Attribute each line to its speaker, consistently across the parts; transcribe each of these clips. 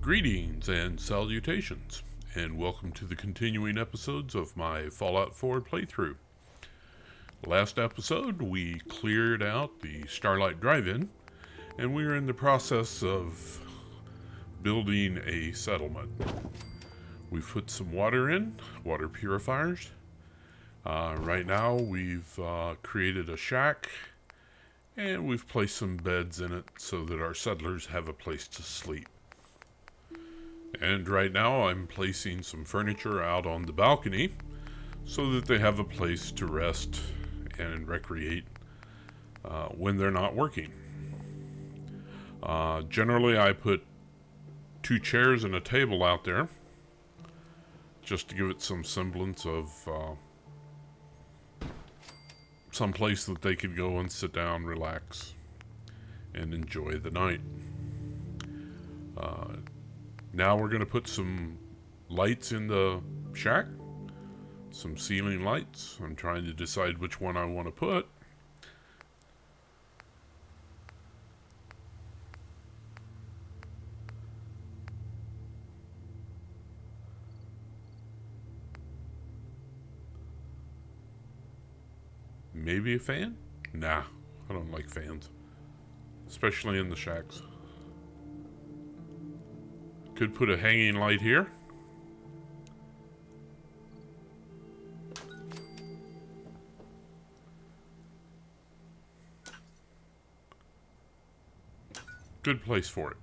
Speaker 1: Greetings and salutations, and welcome to the continuing episodes of my Fallout 4 playthrough. Last episode, we cleared out the StarLite Drive-In, and we are in the process of building a settlement. We've put some water in, water purifiers. Right now, we've created a shack, and we've placed some beds in it so that our settlers have a place to sleep. And right now I'm placing some furniture out on the balcony so that they have a place to rest and recreate when they're not working. Generally I put 2 chairs and a table out there just to give it some semblance of some place that they could go and sit down, relax, and enjoy the night. Now we're going to put some lights in the shack, some ceiling lights. I'm trying to decide which one I want to put. Maybe a fan? Nah, I don't like fans, especially in the shacks. Could put a hanging light here. Good place for it.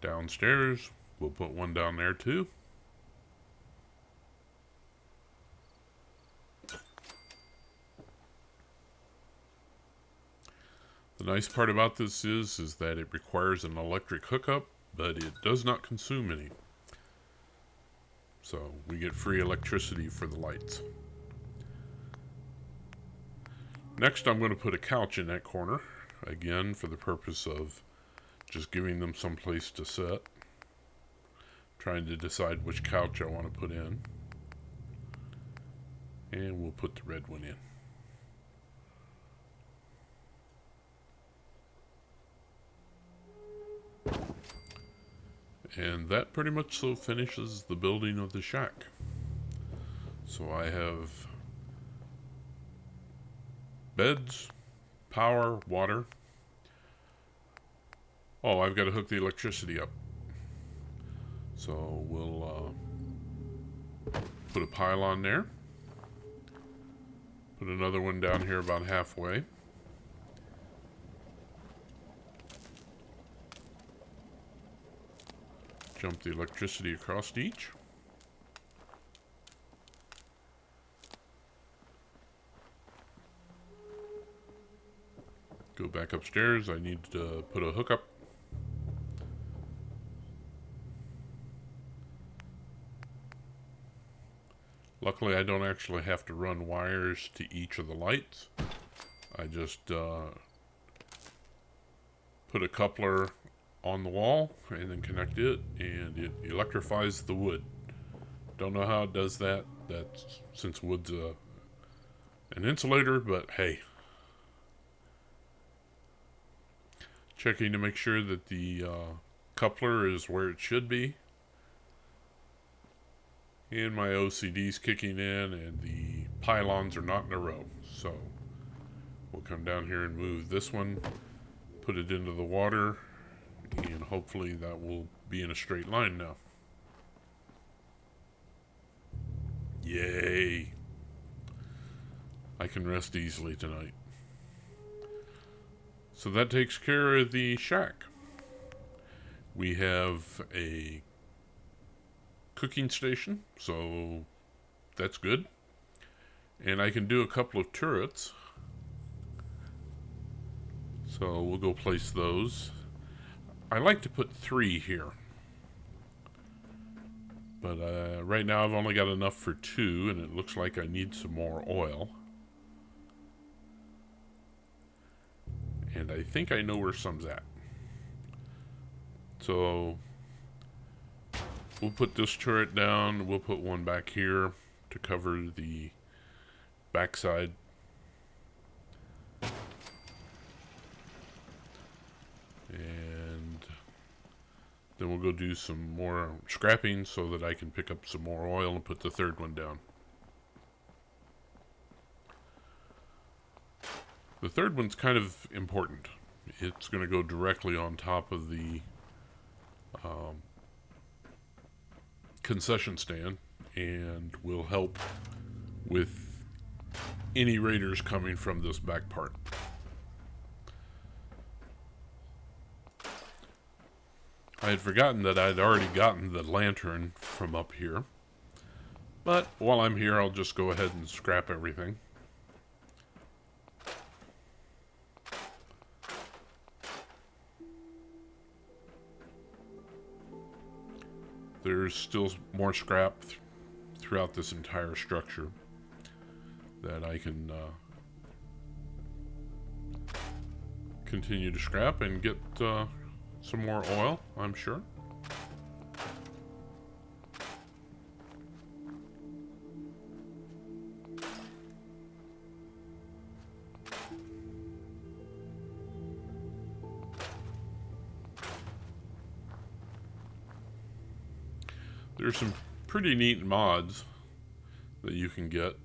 Speaker 1: Downstairs, we'll put one down there too. The nice part about this is that it requires an electric hookup, but it does not consume any. So we get free electricity for the lights. Next, I'm going to put a couch in that corner, again for the purpose of just giving them some place to sit. Trying to decide which couch I want to put in. And we'll put the red one in. And that pretty much so finishes the building of the shack. So I have beds, power, water. Oh, I've got to hook the electricity up. So we'll put a pylon there. Put another one down here about halfway. Jump the electricity across each. Go back upstairs. I need to put a hookup. Luckily, I don't actually have to run wires to each of the lights. I just put a coupler on the wall and then connect it, and it electrifies the wood. Don't know how it does that. That's since wood's an insulator, but hey. Checking to make sure that the coupler is where it should be. And my OCD's kicking in, and the pylons are not in a row. So we'll come down here and move this one, put it into the water, and hopefully that will be in a straight line now. Yay! I can rest easily tonight. So that takes care of the shack. We have a cooking station, so that's good. And I can do a couple of turrets. So we'll go place those. I like to put 3 here. But right now I've only got enough for 2, and it looks like I need some more oil. And I think I know where some's at. So we'll put this turret down. We'll put one back here to cover the backside. Then we'll go do some more scrapping so that I can pick up some more oil and put the third one down. The third one's kind of important. It's going to go directly on top of the concession stand and will help with any raiders coming from this back part. I had forgotten that I'd already gotten the lantern from up here. But while I'm here, I'll just go ahead and scrap everything. There's still more scrap throughout this entire structure that I can continue to scrap and get some more oil, I'm sure. There's some pretty neat mods that you can get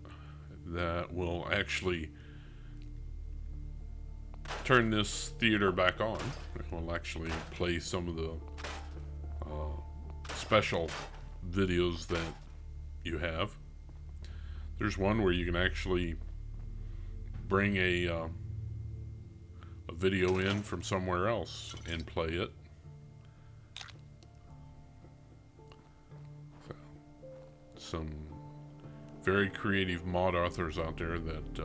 Speaker 1: that will actually turn this theater back on. It will actually play some of the special videos that you have. There's one where you can actually bring a video in from somewhere else and play it. So, some very creative mod authors out there that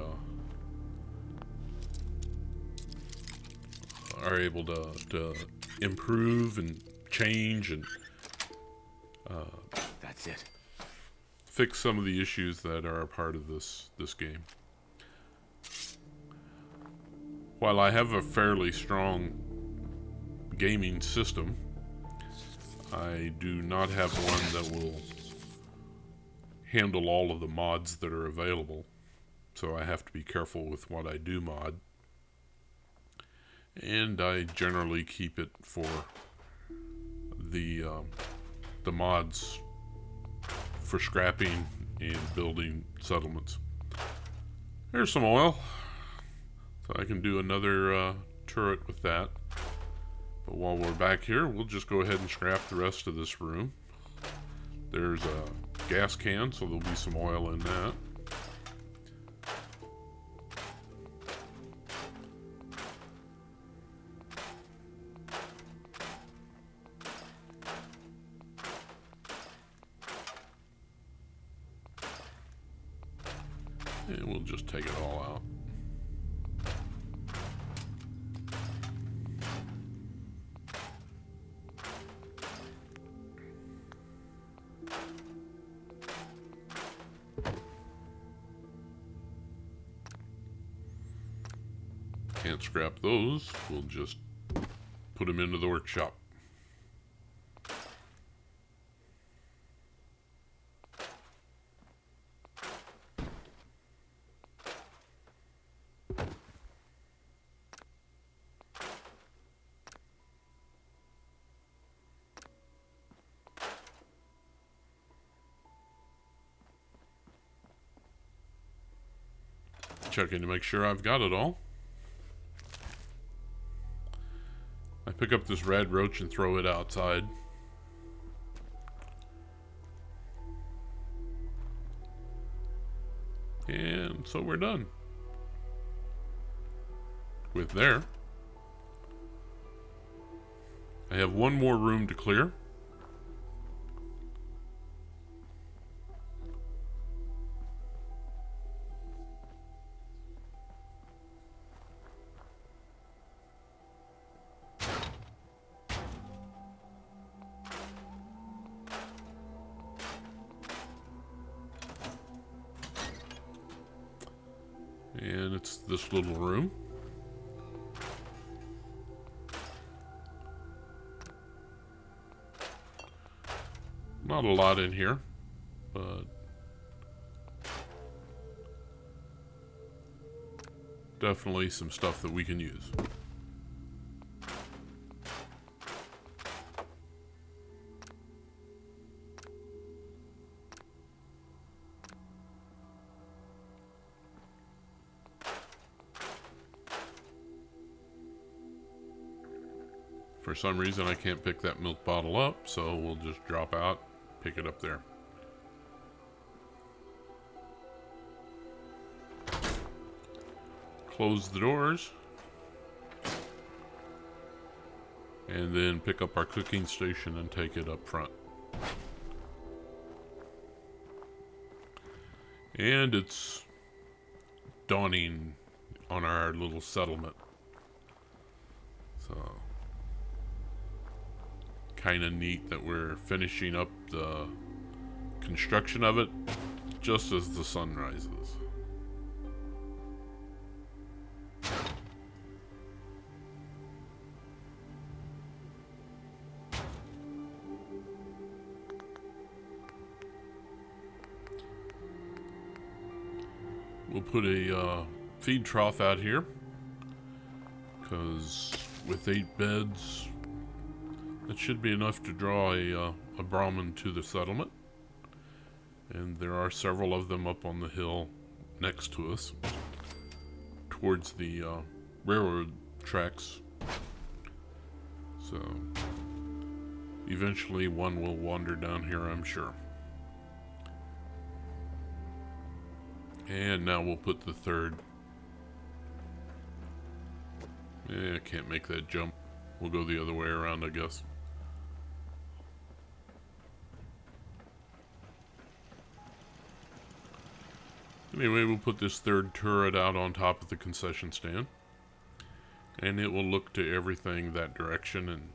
Speaker 1: are able to improve and change and
Speaker 2: that's it.
Speaker 1: Fix some of the issues that are a part of this game. While I have a fairly strong gaming system, I do not have one that will handle all of the mods that are available, so I have to be careful with what I do mod. And I generally keep it for the mods for scrapping and building settlements. There's some oil, so I can do another turret with that. But while we're back here, we'll just go ahead and scrap the rest of this room. There's a gas can, so there'll be some oil in that. And we'll just take it all out. Can't scrap those. We'll just put them into the workshop. Checking to make sure I've got it all. I pick up this red roach and throw it outside. And so we're done with there. I have one more room to clear. And it's this little room. Not a lot in here, but definitely some stuff that we can use. For some reason I can't pick that milk bottle up, so we'll just drop out, pick it up there. Close the doors. And then pick up our cooking station and take it up front. And it's dawning on our little settlement. So, kind of neat that we're finishing up the construction of it just as the sun rises. We'll put a feed trough out here, because with 8 beds, that should be enough to draw a Brahmin to the settlement. And there are several of them up on the hill next to us, towards the railroad tracks. So, eventually one will wander down here, I'm sure. And now we'll put the third. I can't make that jump. We'll go the other way around, I guess. Anyway, we'll put this third turret out on top of the concession stand. And it will look to everything that direction and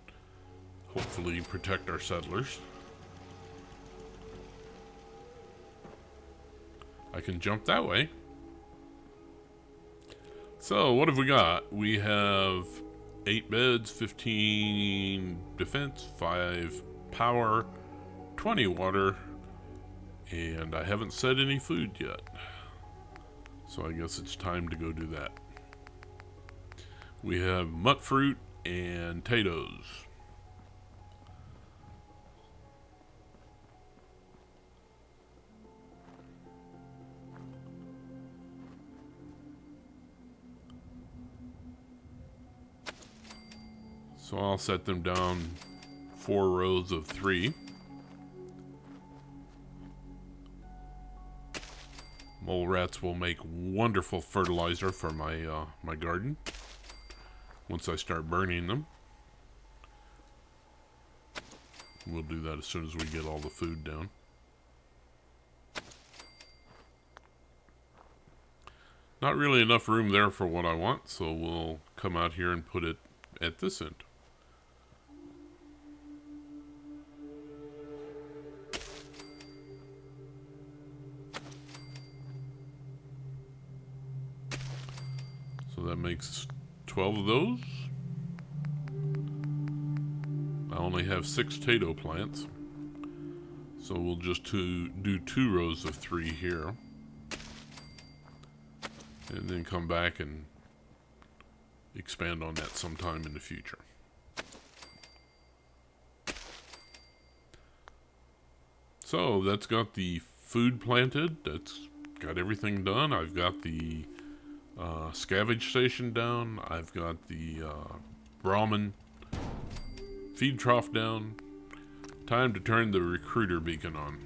Speaker 1: hopefully protect our settlers. I can jump that way. So, what have we got? We have 8 beds, 15 defense, 5 power, 20 water, and I haven't set any food yet. So I guess it's time to go do that. We have mut fruit and potatoes. So I'll set them down 4 rows of 3. Mole rats will make wonderful fertilizer for my my garden once I start burning them. We'll do that as soon as we get all the food down. Not really enough room there for what I want, so we'll come out here and put it at this end. So that makes 12 of those. I only have 6 potato plants, so we'll just do 2 rows of 3 here, and then come back and expand on that sometime in the future. So that's got the food planted, that's got everything done. I've got the scavenge station down, I've got the Brahmin feed trough down. Time to turn the recruiter beacon on.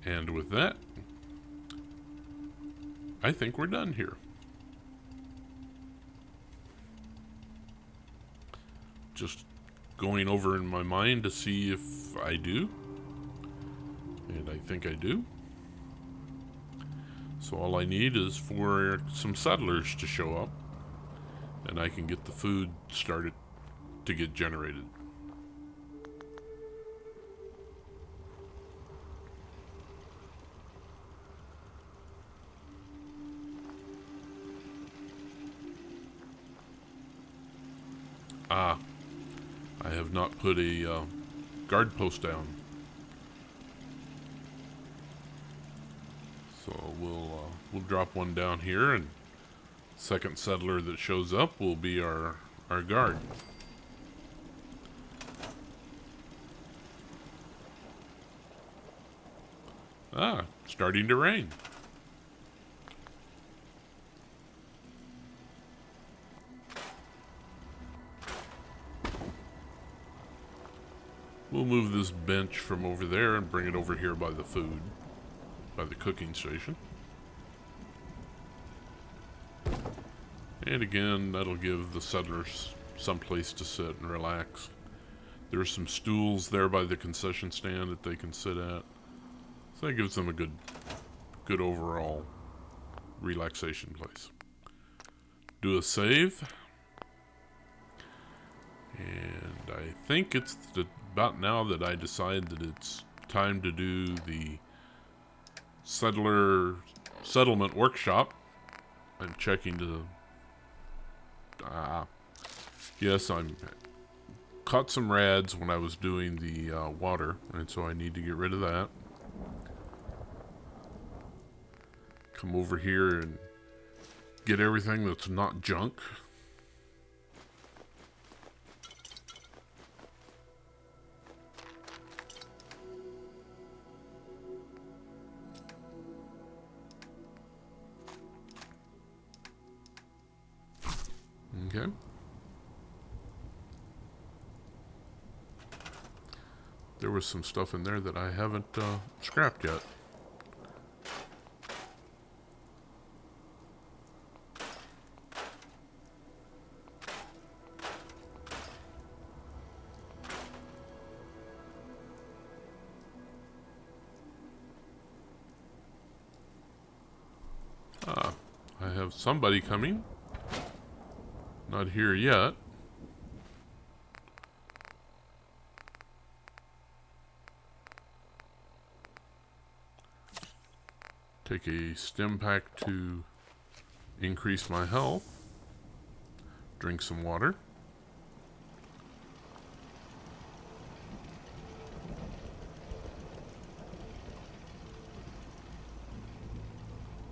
Speaker 1: And with that, I think we're done here. Just going over in my mind to see if I do. And I think I do. So all I need is for some settlers to show up, and I can get the food started to get generated. I have not put a guard post down. So we'll drop one down here, and second settler that shows up will be our guard. Starting to rain. We'll move this bench from over there and bring it over here by the food, by the cooking station. And again, that'll give the settlers some place to sit and relax. There's some stools there by the concession stand that they can sit at. So that gives them a good overall relaxation place. Do a save. And I think it's about now that I decide that it's time to do the settlement workshop. I'm checking to... yes, I'm caught some rads when I was doing the water, and so I need to get rid of that. Come over here and get everything that's not junk. Okay. There was some stuff in there that I haven't scrapped yet. I have somebody coming. Not here yet. Take a stim pack to increase my health. Drink some water.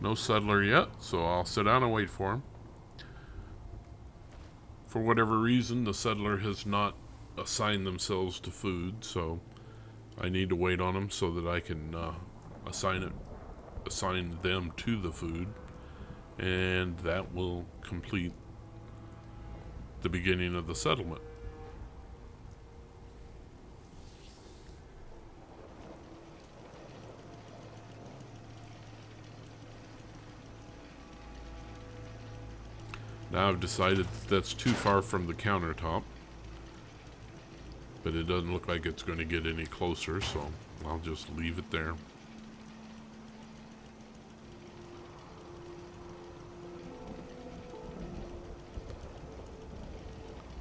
Speaker 1: No settler yet, so I'll sit down and wait for him. For whatever reason, the settler has not assigned themselves to food, so I need to wait on them so that I can assign them to the food, and that will complete the beginning of the settlement. Now I've decided that's too far from the countertop, but it doesn't look like it's going to get any closer, so I'll just leave it there.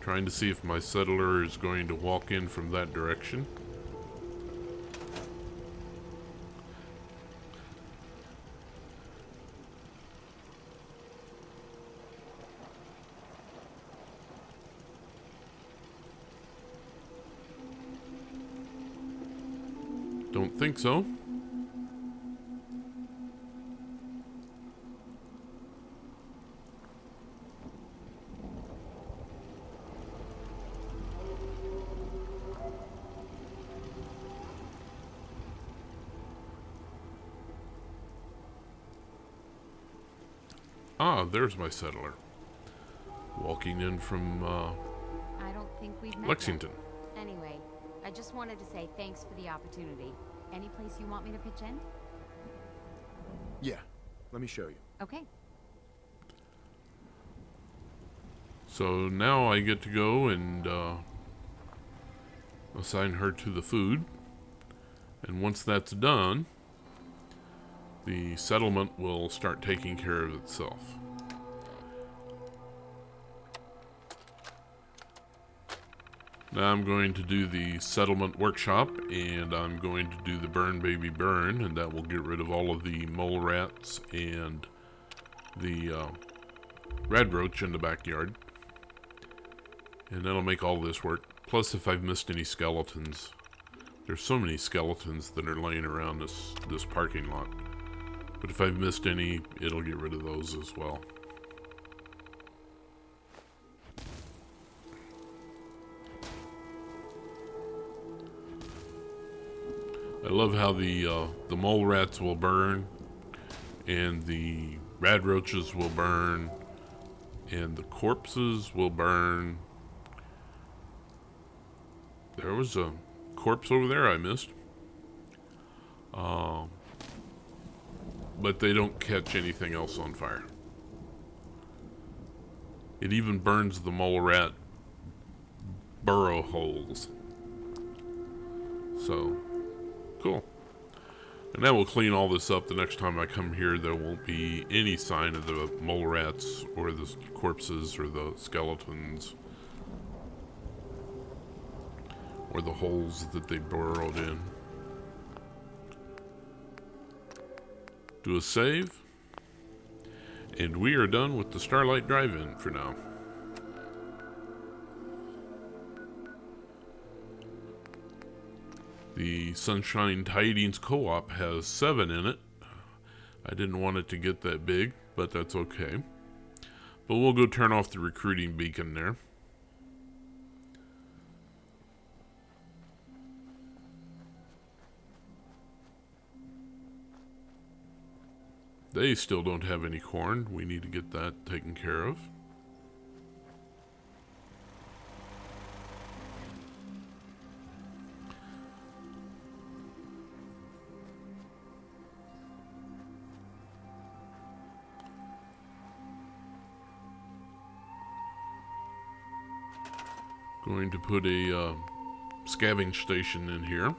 Speaker 1: Trying to see if my settler is going to walk in from that direction. Don't think so. Ah, there's my settler. Walking in from
Speaker 2: I don't think we've met
Speaker 1: Lexington.
Speaker 2: yet. Anyway, I just wanted to say thanks for the opportunity. Any place you want me to pitch in?
Speaker 3: Yeah, let me show you.
Speaker 2: Okay.
Speaker 1: So now I get to go and assign her to the food. And once that's done, the settlement will start taking care of itself. Now I'm going to do the settlement workshop, and I'm going to do the burn baby burn, and that will get rid of all of the mole rats and the red roach in the backyard. And that'll make all this work. Plus, if I've missed any skeletons, there's so many skeletons that are laying around this parking lot. But if I've missed any, it'll get rid of those as well. I love how the mole rats will burn, and the rad roaches will burn, and the corpses will burn. There was a corpse over there I missed. But they don't catch anything else on fire. It even burns the mole rat burrow holes. So, cool. And that will clean all this up. The next time I come here, there won't be any sign of the mole rats or the corpses or the skeletons or the holes that they burrowed in. Do a save. And we are done with the StarLite Drive-In for now. The Sunshine Tidings Co-op has 7 in it. I didn't want it to get that big, but that's okay. But we'll go turn off the recruiting beacon there. They still don't have any corn. We need to get that taken care of. Going to put a scavenge station in here.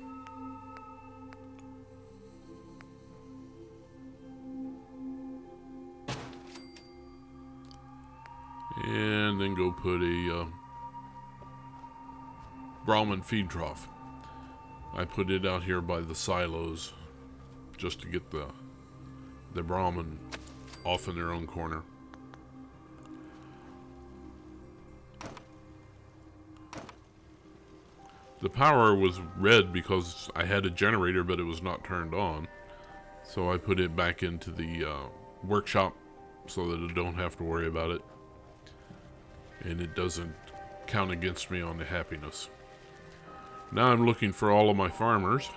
Speaker 1: And then go put a Brahmin feed trough. I put it out here by the silos just to get the Brahmin off in their own corner. The power was red because I had a generator, but it was not turned on. So I put it back into the workshop so that I don't have to worry about it. And it doesn't count against me on the happiness. Now I'm looking for all of my farmers.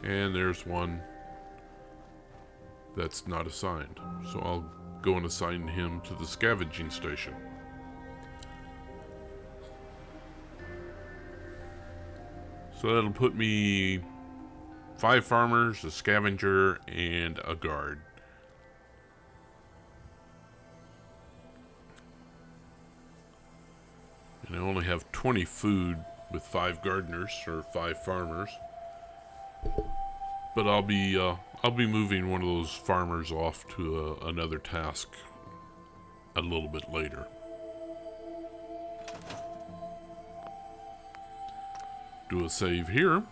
Speaker 1: And there's one that's not assigned. So I'll go and assign him to the scavenging station. So that'll put me 5 farmers, a scavenger, and a guard. And I only have 20 food with 5 gardeners or 5 farmers. But I'll be moving one of those farmers off to another task a little bit later. Do a save here.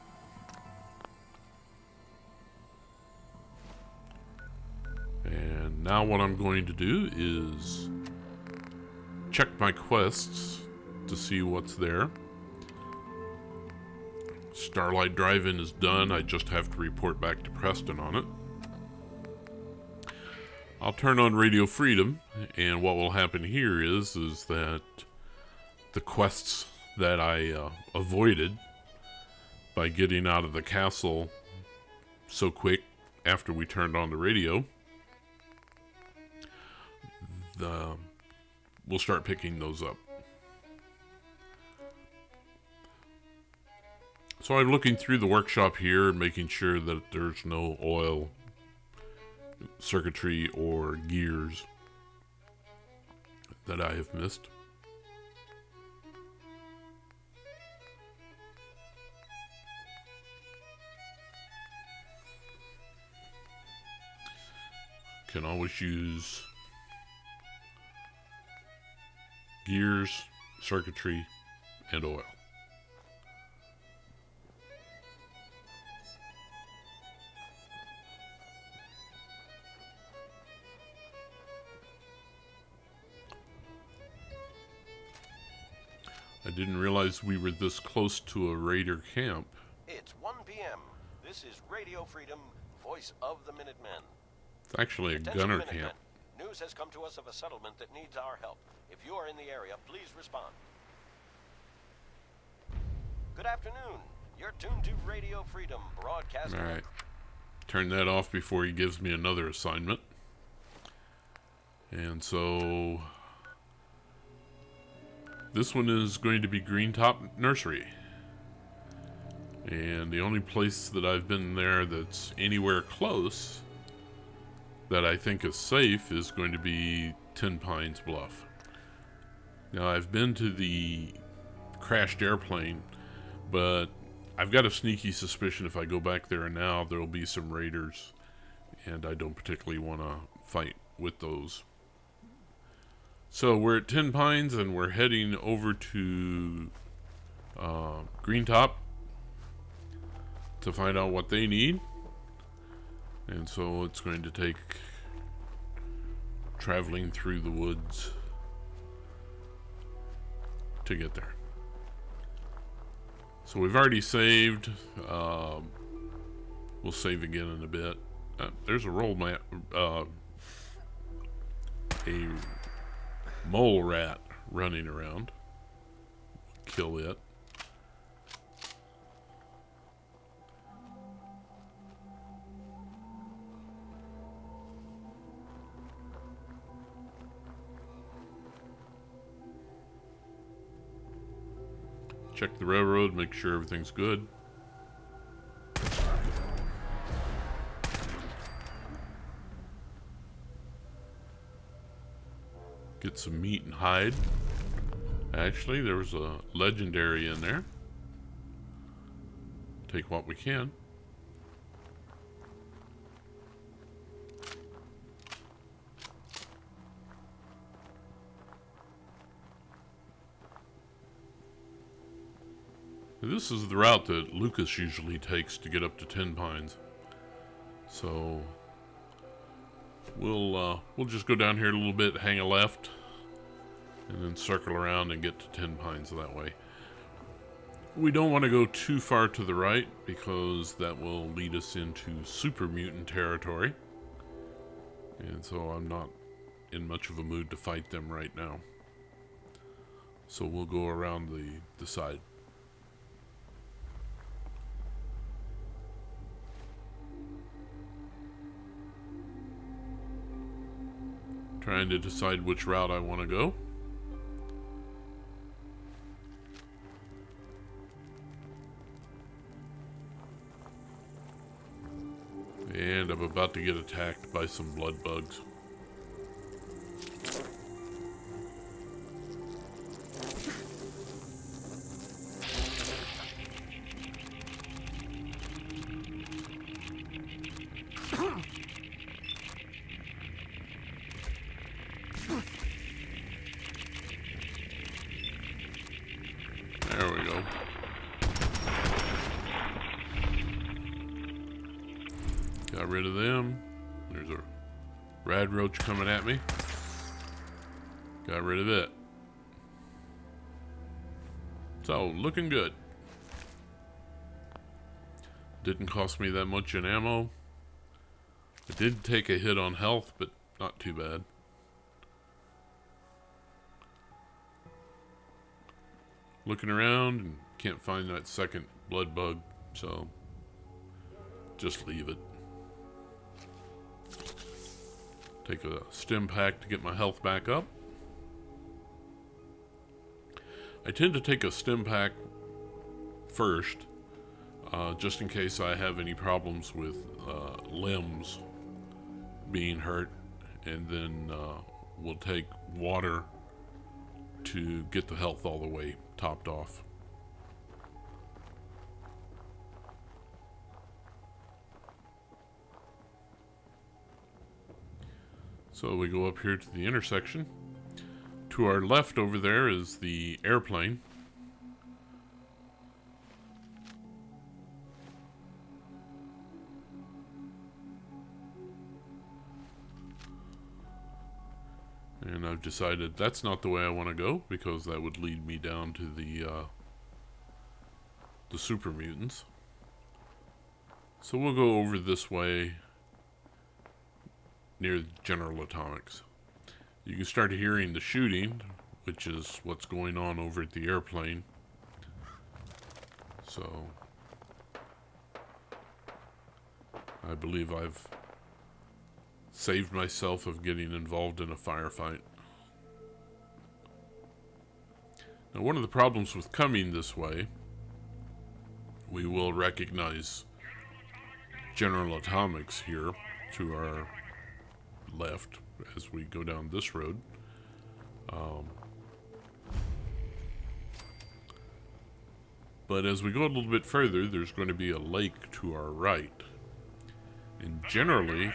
Speaker 1: And now what I'm going to do is check my quests to see what's there. StarLite Drive-In is done. I just have to report back to Preston on it. I'll turn on Radio Freedom, and what will happen here is that the quests that I avoided by getting out of the castle so quick after we turned on the radio, we'll start picking those up. So I'm looking through the workshop here, making sure that there's no oil, circuitry, or gears that I have missed. Can always use gears, circuitry, and oil. I didn't realize we were this close to a raider camp.
Speaker 4: It's 1 p.m. This is Radio Freedom, voice of the Minutemen.
Speaker 1: It's actually a
Speaker 4: Attention
Speaker 1: gunner
Speaker 4: Minutemen.
Speaker 1: camp.
Speaker 4: News has come to us of a settlement that needs our help. If you are in the area, please respond. Good afternoon. You're tuned to Radio Freedom, broadcasting.
Speaker 1: All right. Turn that off before he gives me another assignment. And so This one is going to be Green Top Nursery. And the only place that I've been there that's anywhere close that I think is safe is going to be Ten Pines Bluff. Now, I've been to the crashed airplane, but I've got a sneaky suspicion if I go back there now, there'll be some raiders, and I don't particularly want to fight with those. So we're at Ten Pines, and we're heading over to Green Top to find out what they need. And so it's going to take traveling through the woods to get there. So we've already saved. We'll save again in a bit. There's a roll map, a mole rat running around. Kill it. Check the railroad, make sure everything's good. Get some meat and hide. Actually, there was a legendary in there. Take what we can. This is the route that Lucas usually takes to get up to Ten Pines. So we'll just go down here a little bit, hang a left, and then circle around and get to Ten Pines that way. We don't want to go too far to the right because that will lead us into super mutant territory. And so I'm not in much of a mood to fight them right now. So we'll go around the side. Trying to decide which route I want to go. And I'm about to get attacked by some blood bugs. There we go. Got rid of them. There's a rad roach coming at me. Got rid of it. So, looking good. Didn't cost me that much in ammo. I did take a hit on health, but not too bad. Looking around and can't find that second blood bug, so just leave it. Take a stim pack to get my health back up. I tend to take a stim pack first, just in case I have any problems with limbs being hurt, and then we'll take water to get the health all the way topped off. So we go up here to the intersection. To our left over there is the airplane. And I've decided that's not the way I want to go, because that would lead me down to the super mutants. So we'll go over this way near General Atomics. You can start hearing the shooting, which is what's going on over at the airplane. So I believe I've saved myself of getting involved in a firefight. Now, one of the problems with coming this way, we will recognize General Atomics here to our left as we go down this road. But as we go a little bit further, there's going to be a lake to our right. And generally,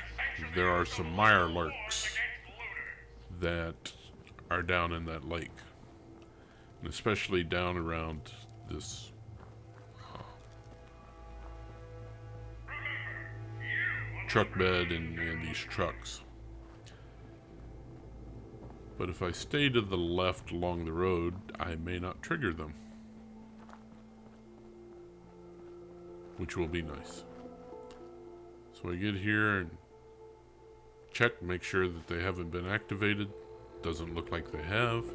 Speaker 1: there are some mirelurks that are down in that lake. And especially down around this truck bed and these trucks. But if I stay to the left along the road, I may not trigger them, which will be nice. So I get here and check, make sure that they haven't been activated. Doesn't look like they have.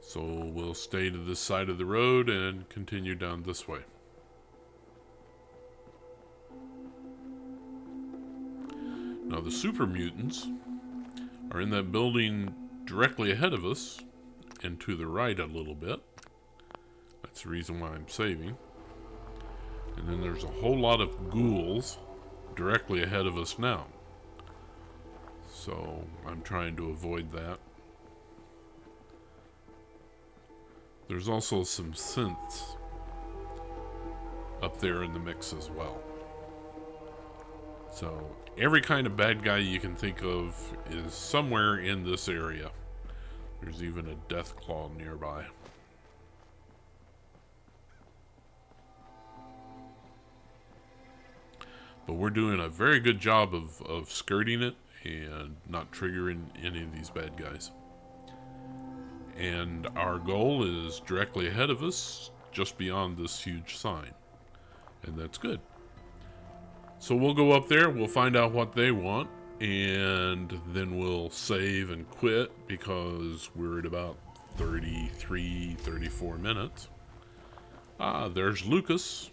Speaker 1: So we'll stay to this side of the road and continue down this way. Now the super mutants are in that building directly ahead of us and to the right a little bit. That's the reason why I'm saving. And then there's a whole lot of ghouls directly ahead of us now. So I'm trying to avoid that. There's also some synths up there in the mix as well. So every kind of bad guy you can think of is somewhere in this area. There's even a Deathclaw nearby. But we're doing a very good job of skirting it and not triggering any of these bad guys. And our goal is directly ahead of us, just beyond this huge sign. And that's good. So we'll go up there, we'll find out what they want, and then we'll save and quit because we're at about 33, 34 minutes. There's Lucas.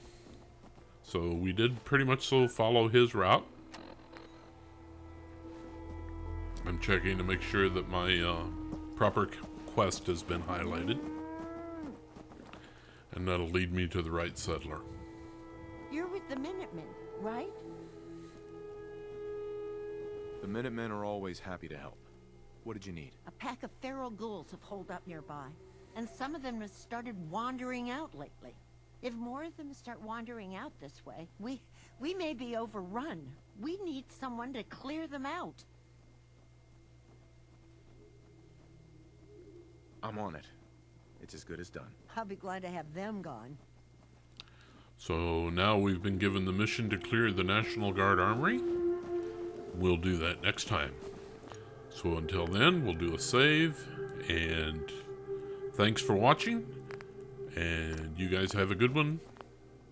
Speaker 1: So we did pretty much follow his route. I'm checking to make sure that my proper quest has been highlighted. And that'll lead me to the right settler.
Speaker 5: You're with the Minutemen, right?
Speaker 3: The Minutemen are always happy to help. What did you need?
Speaker 5: A pack of feral ghouls have holed up nearby, and some of them have started wandering out lately. If more of them start wandering out this way, we may be overrun. We need someone to clear them out.
Speaker 3: I'm on it. It's as good as done.
Speaker 5: I'll be glad to have them gone.
Speaker 1: So now we've been given the mission to clear the National Guard Armory. We'll do that next time. So until then, we'll do a save, and thanks for watching, and you guys have a good one,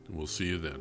Speaker 1: and we'll see you then.